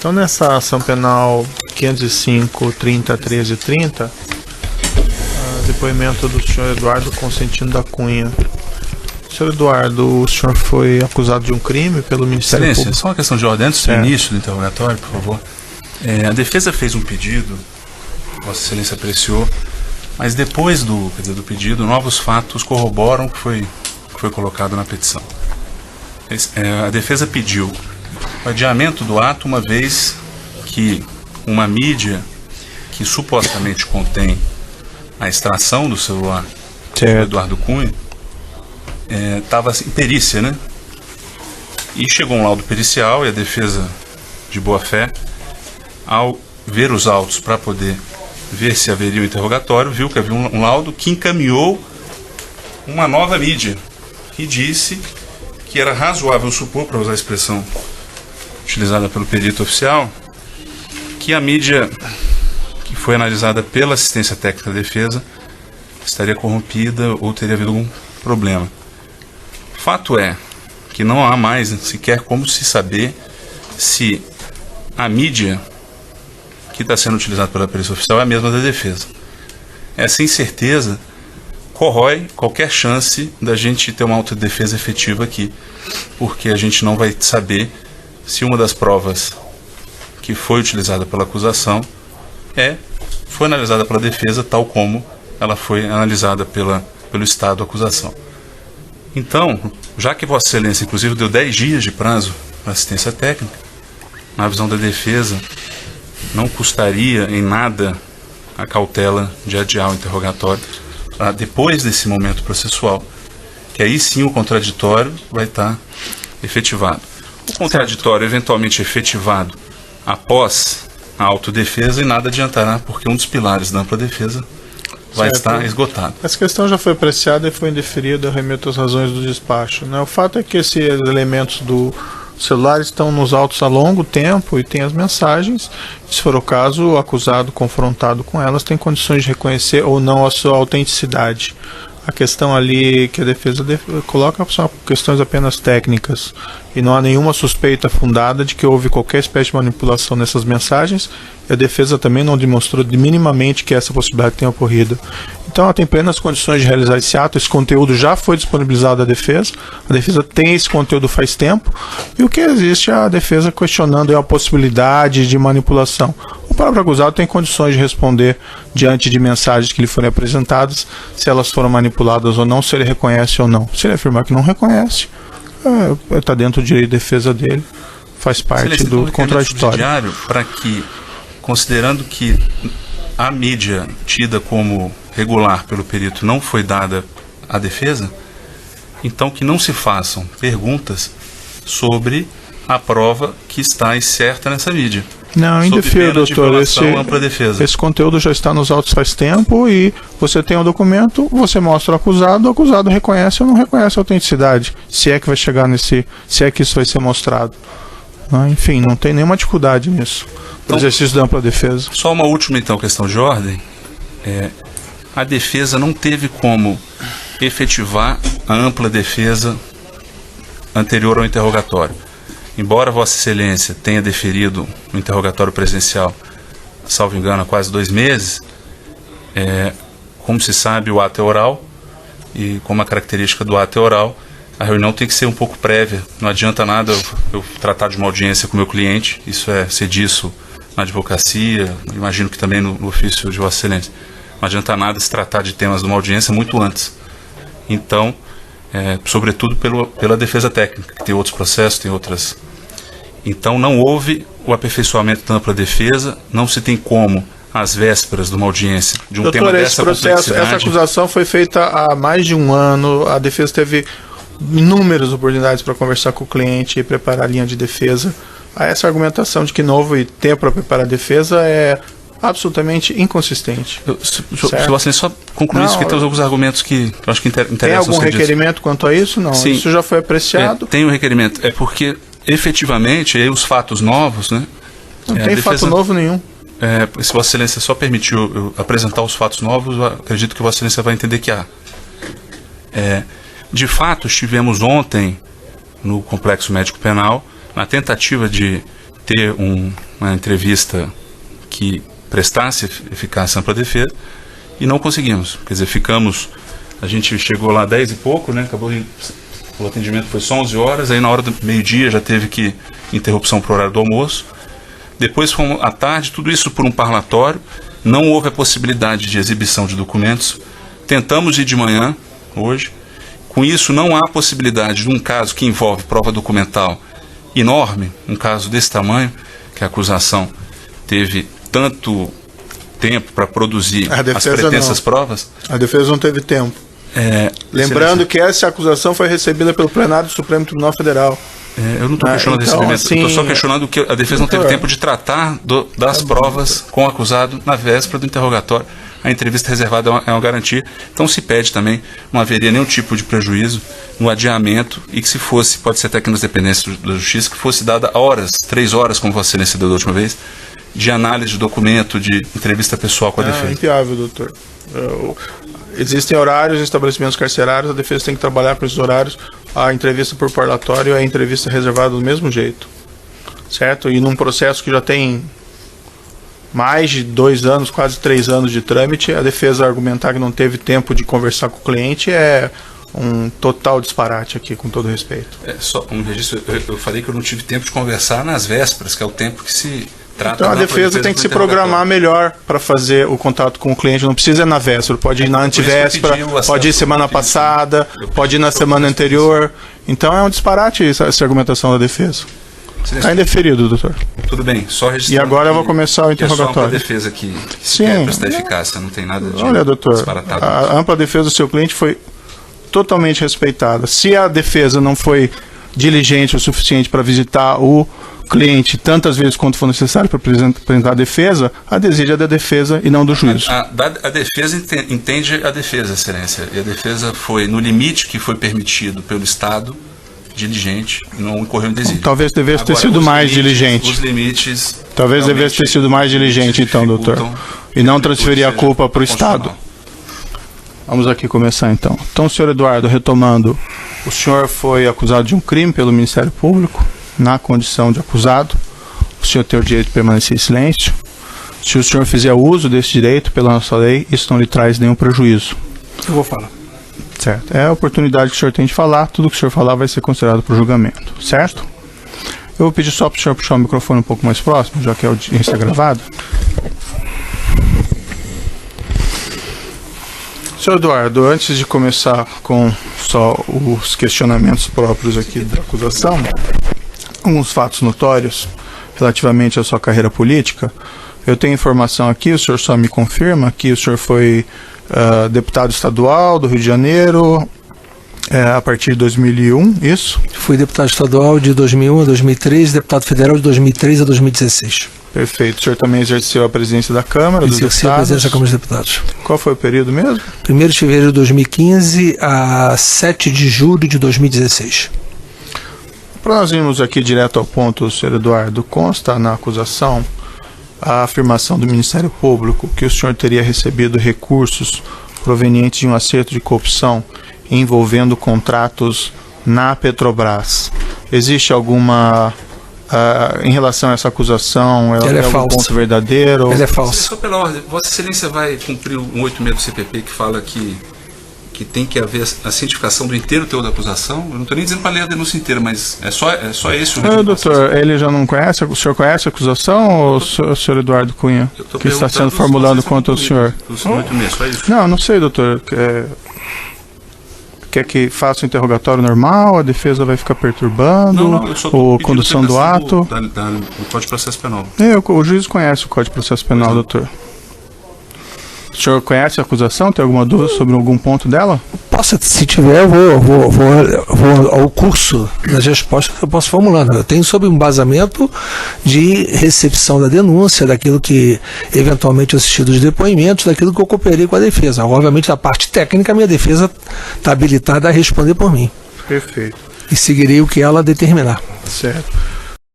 Então, nessa ação penal 505, 30, 13 e 30, depoimento do senhor Eduardo Constantino da Cunha. Senhor Eduardo, o senhor foi acusado de um crime pelo Ministério Excelência, Público. só uma questão de ordem, antes do início do interrogatório, por favor. A defesa fez um pedido, Vossa Excelência apreciou, mas depois do pedido, novos fatos corroboram o que foi colocado na petição. A defesa pediu o adiamento do ato, uma vez que uma mídia que supostamente contém a extração do celular do Eduardo Cunha estava em perícia, né? E chegou um laudo pericial e a defesa, de boa fé, ao ver os autos para poder ver se haveria um interrogatório, viu que havia um laudo que encaminhou uma nova mídia, que disse que era razoável supor, para usar a expressão utilizada pelo perito oficial, que a mídia que foi analisada pela assistência técnica da defesa estaria corrompida ou teria havido algum problema. Fato é que não há mais sequer como se saber se a mídia que está sendo utilizada pela perícia oficial é a mesma da defesa. Essa incerteza corrói qualquer chance da gente ter uma autodefesa efetiva aqui, porque a gente não vai saber se uma das provas que foi utilizada pela acusação foi analisada pela defesa, tal como ela foi analisada pelo Estado acusação. Então, já que Vossa Excelência, inclusive, deu 10 dias de prazo para assistência técnica, na visão da defesa, não custaria em nada a cautela de adiar o interrogatório depois desse momento processual, que aí sim o contraditório vai estar efetivado. O contraditório eventualmente efetivado após a autodefesa e nada adiantará, porque um dos pilares da ampla defesa vai estar esgotado. Essa questão já foi apreciada e foi indeferida, eu remeto às razões do despacho, né? O fato é que esses elementos do celular estão nos autos há longo tempo e tem as mensagens. Se for o caso, o acusado confrontado com elas tem condições de reconhecer ou não a sua autenticidade. A questão ali que a defesa coloca são questões apenas técnicas e não há nenhuma suspeita fundada de que houve qualquer espécie de manipulação nessas mensagens, e a defesa também não demonstrou minimamente que essa possibilidade tenha ocorrido. Então ela tem plenas condições de realizar esse ato, esse conteúdo já foi disponibilizado à defesa, a defesa tem esse conteúdo faz tempo, e o que existe é a defesa questionando a possibilidade de manipulação. O próprio acusado tem condições de responder diante de mensagens que lhe forem apresentadas, se elas foram manipuladas ou não, se ele reconhece ou não. Se ele afirmar que não reconhece, está dentro do direito de defesa dele, faz parte do contraditório. Para que, considerando que a mídia tida como regular pelo perito não foi dada à defesa, então que não se façam perguntas sobre a prova que está incerta nessa mídia. Não, indefiro, doutor. Esse conteúdo já está nos autos faz tempo e você tem um documento, você mostra ao acusado, o acusado reconhece ou não reconhece a autenticidade, se é que vai chegar se é que isso vai ser mostrado. Enfim, não tem nenhuma dificuldade nisso. Então, exercício da ampla defesa. Só uma última, então, questão de ordem. A defesa não teve como efetivar a ampla defesa anterior ao interrogatório. Embora Vossa Excelência tenha deferido o interrogatório presencial, salvo engano, há quase 2 meses, como se sabe, o ato é oral, e como a característica do ato é oral, a reunião tem que ser um pouco prévia. Não adianta nada eu tratar de uma audiência com o meu cliente, isso é sediço na advocacia, imagino que também no ofício de Vossa Excelência. Não adianta nada se tratar de temas de uma audiência muito antes. Então, sobretudo pela defesa técnica, que tem outros processos, tem outras. Então, não houve o aperfeiçoamento da ampla defesa, não se tem como, às vésperas de uma audiência, de um tema dessa complexidade. Essa acusação foi feita há mais de um ano, a defesa teve inúmeras oportunidades para conversar com o cliente e preparar a linha de defesa. Essa argumentação de que não houve tempo para preparar a defesa é absolutamente inconsistente. Se você só concluir isso, que tem alguns argumentos que eu acho que interessam. Tem algum requerimento quanto a isso? Não. Sim. Isso já foi apreciado? Tem um requerimento. É porque, efetivamente, os fatos novos, né? Não tem fato novo nenhum. Se Vossa Excelência só permitiu eu apresentar os fatos novos, eu acredito que Vossa Excelência vai entender que há. De fato, estivemos ontem no Complexo Médico Penal, na tentativa de ter uma entrevista que prestasse eficácia ampla defesa, e não conseguimos. Quer dizer, a gente chegou lá 10 e pouco, né? O atendimento foi só 11 horas, aí na hora do meio-dia já teve interrupção para o horário do almoço. Depois fomos à tarde, tudo isso por um parlatório, não houve a possibilidade de exibição de documentos. Tentamos ir de manhã, hoje. Com isso, não há possibilidade de um caso que envolve prova documental enorme, um caso desse tamanho, que a acusação teve tanto tempo para produzir as pretensas provas. A defesa não teve tempo. Lembrando que essa acusação foi recebida pelo plenário do Supremo Tribunal Federal. Eu não estou questionando esse recebimento, assim, estou só questionando que a defesa não teve tempo de tratar das provas com o acusado na véspera do interrogatório. A entrevista reservada é uma garantia. Então se pede também, não haveria nenhum tipo de prejuízo no adiamento, e que se fosse, pode ser até que nas dependências da Justiça, que fosse dada 3 horas, como Vossa Excelência deu da última vez, de análise de documento, de entrevista pessoal com a defesa. É inviável, doutor. Existem horários em estabelecimentos carcerários, a defesa tem que trabalhar com esses horários. A entrevista por parlatório é a entrevista reservada do mesmo jeito, certo? E num processo que já tem mais de 2 anos, quase 3 anos de trâmite, a defesa argumentar que não teve tempo de conversar com o cliente é um total disparate aqui, com todo respeito. Só um registro, eu falei que eu não tive tempo de conversar nas vésperas, que é o tempo que se trata. Então a defesa tem que se programar melhor para fazer o contato com o cliente. Não precisa ir na véspera, pode ir na antivéspera, pode ir semana passada, pode ir na semana anterior. Então é um disparate essa argumentação da defesa. Está indeferido, doutor. Tudo bem, só registrando. E agora eu vou começar o interrogatório. A defesa que quer prestar eficácia, não tem nada de Olha, doutor, disparatado. A ampla defesa do seu cliente foi totalmente respeitada. Se a defesa não foi diligente o suficiente para visitar o cliente tantas vezes quanto for necessário para apresentar a defesa, a desídia é da defesa e não do juiz. A defesa entende a defesa, Excelência, e a defesa foi no limite que foi permitido pelo Estado, diligente, e não incorreu em desídia. Talvez devesse ter sido mais diligente. Os limites... Talvez devesse ter sido mais diligente, então, doutor. E não transferir a culpa para o Estado. Vamos aqui começar, então. Então, senhor Eduardo, retomando, o senhor foi acusado de um crime pelo Ministério Público, na condição de acusado. O senhor tem o direito de permanecer em silêncio. Se o senhor fizer uso desse direito pela nossa lei, isso não lhe traz nenhum prejuízo. Eu vou falar. Certo. É a oportunidade que o senhor tem de falar. Tudo que o senhor falar vai ser considerado para o julgamento. Certo? Eu vou pedir só para o senhor puxar o microfone um pouco mais próximo, já que a audiência está gravada. Senhor Eduardo, antes de começar com só os questionamentos próprios aqui da acusação, alguns fatos notórios relativamente à sua carreira política. Eu tenho informação aqui, o senhor só me confirma que o senhor foi deputado estadual do Rio de Janeiro a partir de 2001, isso? Fui deputado estadual de 2001 a 2003, deputado federal de 2003 a 2016. Perfeito. O senhor também exerceu a presidência da Câmara dos Deputados? Exerci a presidência da Câmara dos Deputados. Qual foi o período mesmo? 1º de fevereiro de 2015 a 7 de julho de 2016. Para nós irmos aqui direto ao ponto, senhor Eduardo, consta na acusação a afirmação do Ministério Público que o senhor teria recebido recursos provenientes de um acerto de corrupção envolvendo contratos na Petrobras. Existe alguma... em relação a essa acusação, ela é algum ponto verdadeiro? Ela é falsa. Só pela ordem, Vossa Excelência vai cumprir o 186 do CPP que fala que tem que haver a cientificação do inteiro teor da acusação? Eu não estou nem dizendo para ler a denúncia inteira, mas é só esse o ritmo. Doutor, ele já não conhece? O senhor conhece a acusação ou o senhor Eduardo Cunha? Que está sendo formulado contra o senhor? Não sei, doutor. Quer que faça o interrogatório normal? A defesa vai ficar perturbando? Ou condução do ato? Do Código de Processo Penal. O juiz conhece o Código de Processo Penal, doutor. O senhor conhece a acusação? Tem alguma dúvida sobre algum ponto dela? Se tiver, eu vou ao curso das respostas que eu posso formulando. Eu tenho sobre um embasamento de recepção da denúncia, daquilo que eventualmente assisti dos depoimentos, daquilo que eu cooperei com a defesa. Obviamente, a parte técnica, a minha defesa está habilitada a responder por mim. Perfeito. E seguirei o que ela determinar. Certo.